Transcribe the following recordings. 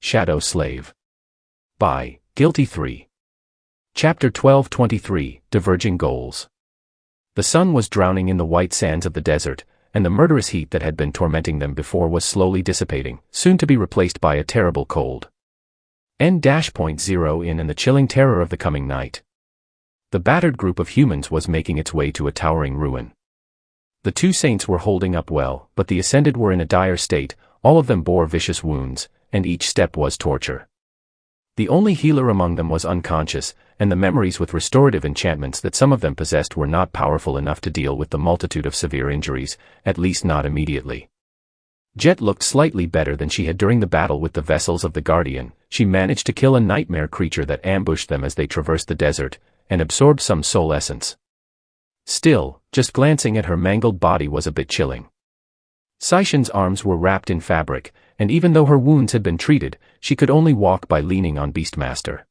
Shadow Slave. By Guiltythree. Chapter 1223, Diverging Goals. The sun was drowning in the white sands of the desert, and the murderous heat that had been tormenting them before was slowly dissipating, soon to be replaced by a terrible cold. N-0 in and the chilling terror of the coming night. The battered group of humans was making its way to a towering ruin. The two saints were holding up well, but the ascended were in a dire state, all of them bore vicious wounds, and each step was torture. The only healer among them was unconscious, and the memories with restorative enchantments that some of them possessed were not powerful enough to deal with the multitude of severe injuries, at least not immediately. Jet looked slightly better than she had during the battle with the vessels of the Guardian. She managed to kill a nightmare creature that ambushed them as they traversed the desert, and absorbed some soul essence. Still, just glancing at her mangled body was a bit chilling. Saishan's arms were wrapped in fabric, and even though her wounds had been treated, she could only walk by leaning on Beastmaster.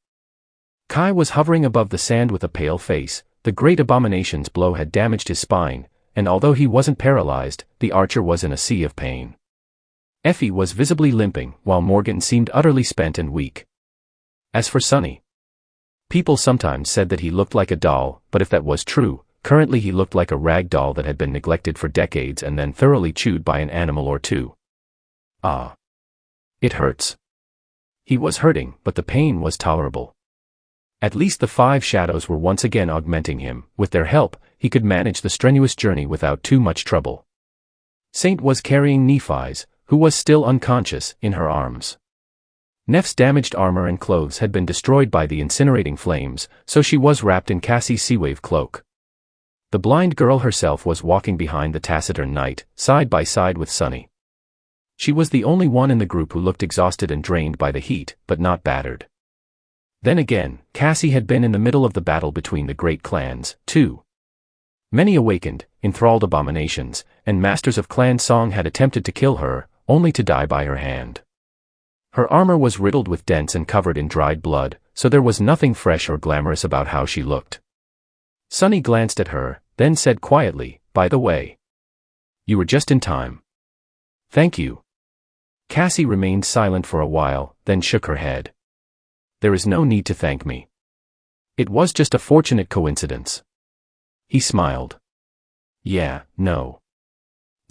Kai was hovering above the sand with a pale face. The great abomination's blow had damaged his spine, and although he wasn't paralyzed, the archer was in a sea of pain. Effie was visibly limping, while Morgan seemed utterly spent and weak. As for Sunny, people sometimes said that he looked like a doll, but if that was true, currently he looked like a rag doll that had been neglected for decades and then thoroughly chewed by an animal or two. Ah. It hurts. He was hurting, but the pain was tolerable. At least the five shadows were once again augmenting him. With their help, he could manage the strenuous journey without too much trouble. Saint was carrying Nephi's, who was still unconscious, in her arms. Neff's damaged armor and clothes had been destroyed by the incinerating flames, so she was wrapped in Cassie's Seawave cloak. The blind girl herself was walking behind the taciturn knight, side by side with Sunny. She was the only one in the group who looked exhausted and drained by the heat, but not battered. Then again, Cassie had been in the middle of the battle between the great clans, too. Many awakened, enthralled abominations, and masters of clan song had attempted to kill her, only to die by her hand. Her armor was riddled with dents and covered in dried blood, so there was nothing fresh or glamorous about how she looked. Sunny glanced at her, then said quietly, "By the way, you were just in time." "Thank you." Cassie remained silent for a while, then shook her head. "There is no need to thank me. It was just a fortunate coincidence." He smiled. "Yeah, no.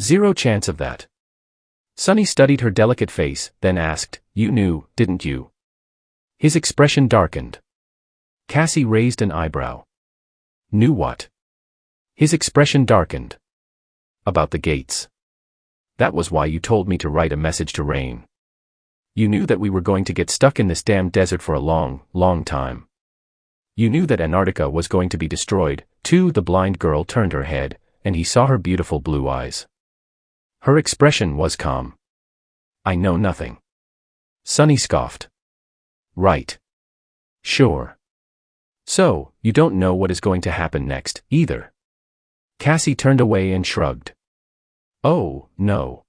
Zero chance of that." Sunny studied her delicate face, then asked, "You knew, didn't you?" His expression darkened. Cassie raised an eyebrow. "Knew what?" His expression darkened. "About the gates. That was why you told me to write a message to Rain. You knew that we were going to get stuck in this damned desert for a long, long time. You knew that Antarctica was going to be destroyed, too." The blind girl turned her head, and he saw her beautiful blue eyes. Her expression was calm. "I know nothing." Sunny scoffed. "Right. Sure. So, you don't know what is going to happen next, either." Cassie turned away and shrugged. "Oh, no.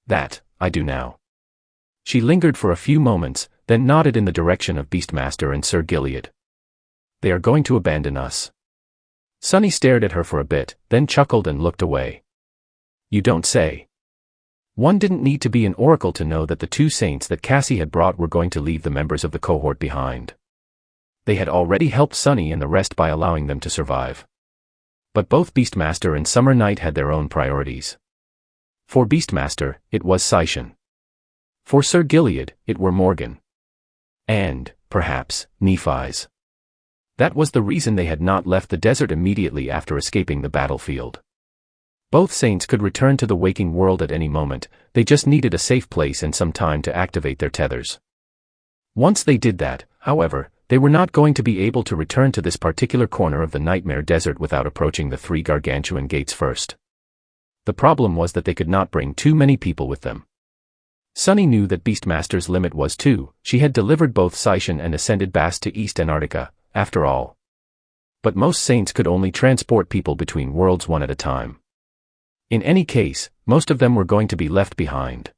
That, I do now." She lingered for a few moments, then nodded in the direction of Beastmaster and Sir Gilead. "They are going to abandon us." Sunny stared at her for a bit, then chuckled and looked away. "You don't say." One didn't need to be an oracle to know that the two saints that Cassie had brought were going to leave the members of the cohort behind. They had already helped Sunny and the rest by allowing them to survive. But both Beastmaster and Summer Night had their own priorities. For Beastmaster, it was Saishan. For Sir Gilead, it were Morgan. And, perhaps, Nephi's. That was the reason they had not left the desert immediately after escaping the battlefield. Both saints could return to the waking world at any moment, they just needed a safe place and some time to activate their tethers. Once they did that, however, they were not going to be able to return to this particular corner of the Nightmare Desert without approaching the three gargantuan gates first. The problem was that they could not bring too many people with them. Sunny knew that Beastmaster's limit was 2, she had delivered both Saishan and ascended Bast to East Antarctica, after all. But most saints could only transport people between worlds one at a time. In any case, most of them were going to be left behind.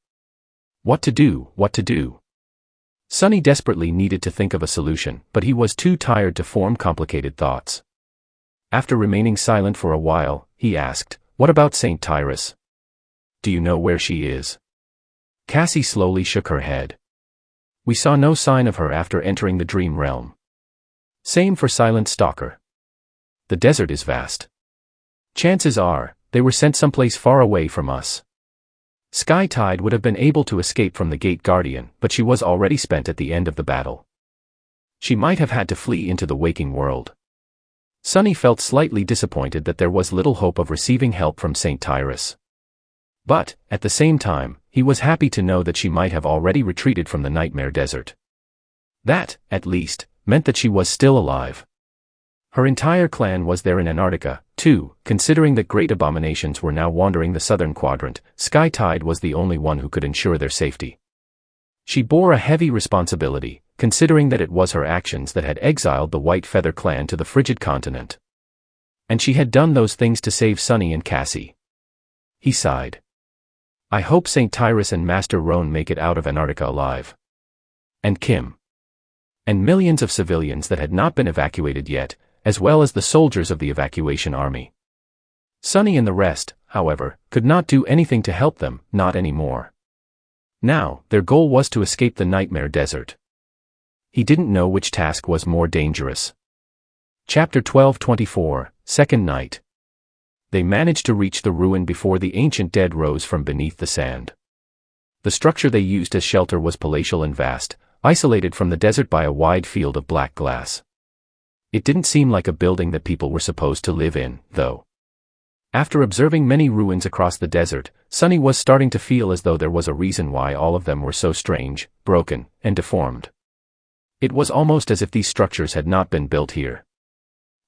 What to do, what to do? Sunny desperately needed to think of a solution, but he was too tired to form complicated thoughts. After remaining silent for a while, he asked, "What about Saint Tyrus? Do you know where she is?" Cassie slowly shook her head. We saw no sign of her after entering the dream realm. Same for Silent Stalker. The desert is vast. Chances are, they were sent someplace far away from us. Sky Tide would have been able to escape from the Gate Guardian, but she was already spent at the end of the battle. She might have had to flee into the waking world. Sunny felt slightly disappointed that there was little hope of receiving help from St. Tyrus. But, at the same time, he was happy to know that she might have already retreated from the Nightmare Desert. That, at least, meant that she was still alive. Her entire clan was there in Antarctica, too. Considering that great abominations were now wandering the southern quadrant, Sky Tide was the only one who could ensure their safety. She bore a heavy responsibility, considering that it was her actions that had exiled the White Feather clan to the frigid continent. And she had done those things to save Sunny and Cassie. He sighed. I hope St. Tyrus and Master Roan make it out of Antarctica alive. And Kim. And millions of civilians that had not been evacuated yet, as well as the soldiers of the evacuation army. Sunny and the rest, however, could not do anything to help them, not anymore. Now, their goal was to escape the Nightmare Desert. He didn't know which task was more dangerous. Chapter 12:24, Second Night. They managed to reach the ruin before the ancient dead rose from beneath the sand. The structure they used as shelter was palatial and vast, isolated from the desert by a wide field of black glass. It didn't seem like a building that people were supposed to live in, though. After observing many ruins across the desert, Sunny was starting to feel as though there was a reason why all of them were so strange, broken, and deformed. It was almost as if these structures had not been built here,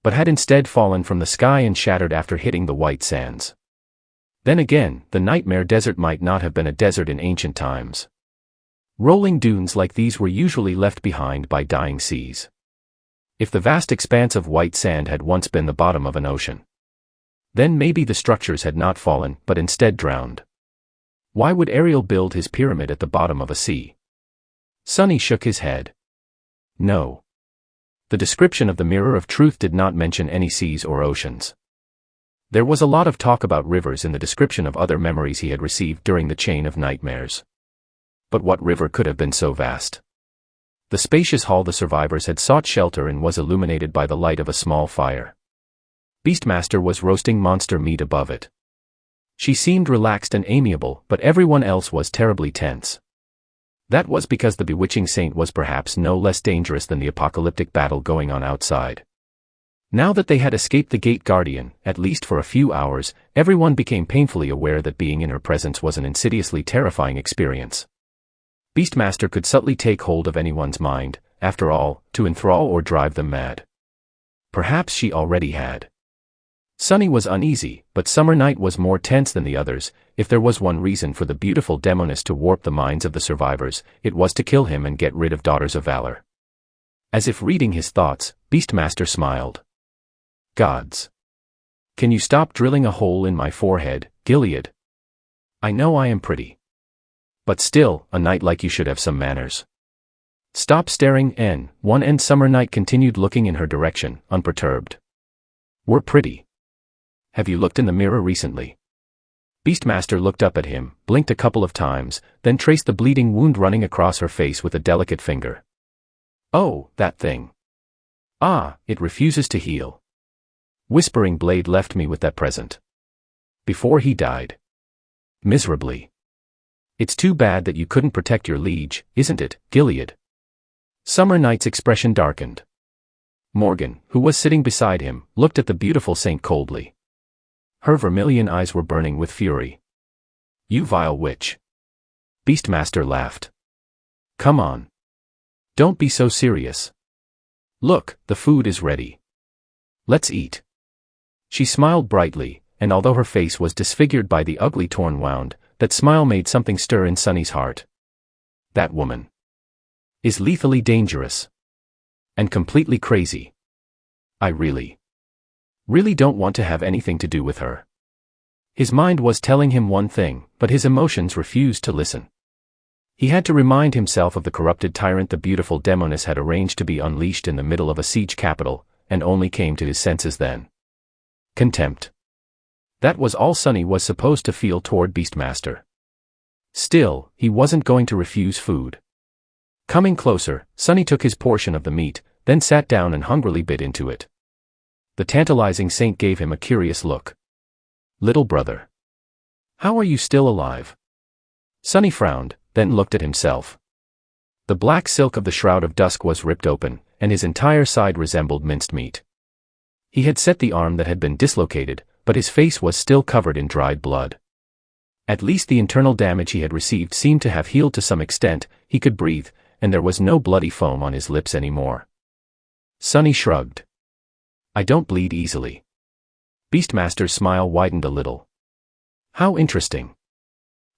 but had instead fallen from the sky and shattered after hitting the white sands. Then again, the Nightmare Desert might not have been a desert in ancient times. Rolling dunes like these were usually left behind by dying seas. If the vast expanse of white sand had once been the bottom of an ocean, then maybe the structures had not fallen but instead drowned. Why would Ariel build his pyramid at the bottom of a sea? Sunny shook his head. No. The description of the Mirror of Truth did not mention any seas or oceans. There was a lot of talk about rivers in the description of other memories he had received during the Chain of Nightmares. But what river could have been so vast? The spacious hall the survivors had sought shelter in was illuminated by the light of a small fire. Beastmaster was roasting monster meat above it. She seemed relaxed and amiable, but everyone else was terribly tense. That was because the bewitching saint was perhaps no less dangerous than the apocalyptic battle going on outside. Now that they had escaped the Gate Guardian, at least for a few hours, everyone became painfully aware that being in her presence was an insidiously terrifying experience. Beastmaster could subtly take hold of anyone's mind, after all, to enthrall or drive them mad. Perhaps she already had. Sunny was uneasy, but Summer Night was more tense than the others. If there was one reason for the beautiful demoness to warp the minds of the survivors, it was to kill him and get rid of Daughters of Valor. As if reading his thoughts, Beastmaster smiled. Gods. Can you stop drilling a hole in my forehead, Gilead? I know I am pretty. But still, a knight like you should have some manners. Stop staring, N1 and Summer Night continued looking in her direction, unperturbed. We're pretty. Have you looked in the mirror recently? Beastmaster looked up at him, blinked a couple of times, then traced the bleeding wound running across her face with a delicate finger. Oh, that thing. Ah, it refuses to heal. Whispering Blade left me with that present. Before he died. Miserably. It's too bad that you couldn't protect your liege, isn't it, Gilead? Summer Night's expression darkened. Morgan, who was sitting beside him, looked at the beautiful saint coldly. Her vermilion eyes were burning with fury. You vile witch. Beastmaster laughed. Come on. Don't be so serious. Look, the food is ready. Let's eat. She smiled brightly, and although her face was disfigured by the ugly torn wound, that smile made something stir in Sunny's heart. That woman is lethally dangerous. And completely crazy. I really don't want to have anything to do with her. His mind was telling him one thing, but his emotions refused to listen. He had to remind himself of the corrupted tyrant the beautiful demoness had arranged to be unleashed in the middle of a siege capital, and only came to his senses then. Contempt. That was all Sunny was supposed to feel toward Beastmaster. Still, he wasn't going to refuse food. Coming closer, Sunny took his portion of the meat, then sat down and hungrily bit into it. The tantalizing saint gave him a curious look. "Little brother. How are you still alive?" Sunny frowned, then looked at himself. The black silk of the Shroud of Dusk was ripped open, and his entire side resembled minced meat. He had set the arm that had been dislocated, but his face was still covered in dried blood. At least the internal damage he had received seemed to have healed to some extent. He could breathe, and there was no bloody foam on his lips anymore. Sunny shrugged. "I don't bleed easily." Beastmaster's smile widened a little. "How interesting."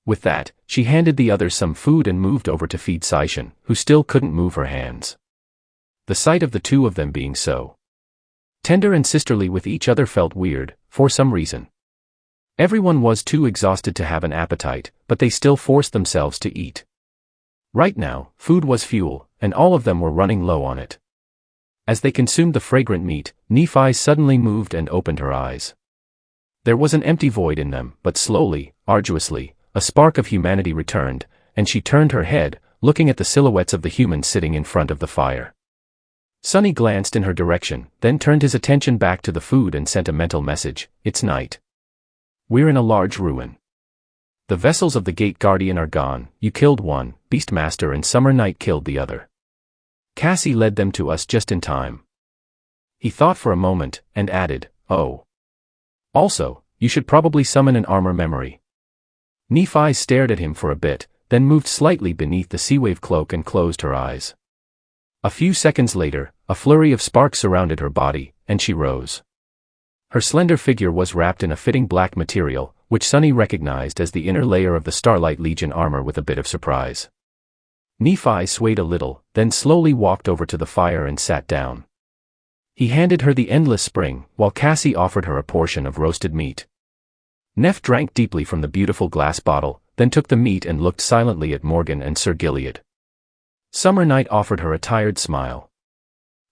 With that, she handed the others some food and moved over to feed Saishin, who still couldn't move her hands. The sight of the two of them being so tender and sisterly with each other felt weird, for some reason. Everyone was too exhausted to have an appetite, but they still forced themselves to eat. Right now, food was fuel, and all of them were running low on it. As they consumed the fragrant meat, Nephi suddenly moved and opened her eyes. There was an empty void in them, but slowly, arduously, a spark of humanity returned, and she turned her head, looking at the silhouettes of the humans sitting in front of the fire. Sunny glanced in her direction, then turned his attention back to the food and sent a mental message: "It's night. We're in a large ruin. The vessels of the Gate Guardian are gone. You killed one, Beastmaster, and Summer Night killed the other. Cassie led them to us just in time." He thought for a moment, and added, "Oh. Also, you should probably summon an armor memory." Nephi stared at him for a bit, then moved slightly beneath the Seawave cloak and closed her eyes. A few seconds later, a flurry of sparks surrounded her body, and she rose. Her slender figure was wrapped in a fitting black material, which Sunny recognized as the inner layer of the Starlight Legion armor with a bit of surprise. Nephi swayed a little, then slowly walked over to the fire and sat down. He handed her the endless spring, while Cassie offered her a portion of roasted meat. Neff drank deeply from the beautiful glass bottle, then took the meat and looked silently at Morgan and Sir Gilead. Summer Night offered her a tired smile.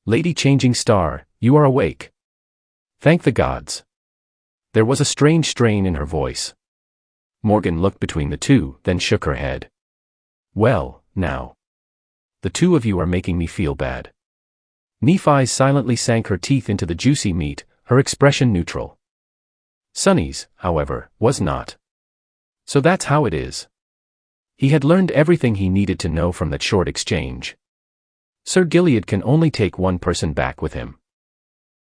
"Lady Changing Star, you are awake. Thank the gods." There was a strange strain in her voice. Morgan looked between the two, then shook her head. "Well, now. The two of you are making me feel bad." Nephi silently sank her teeth into the juicy meat, her expression neutral. Sunny's, however, was not. "So that's how it is." He had learned everything he needed to know from that short exchange. Sir Gilead can only take one person back with him.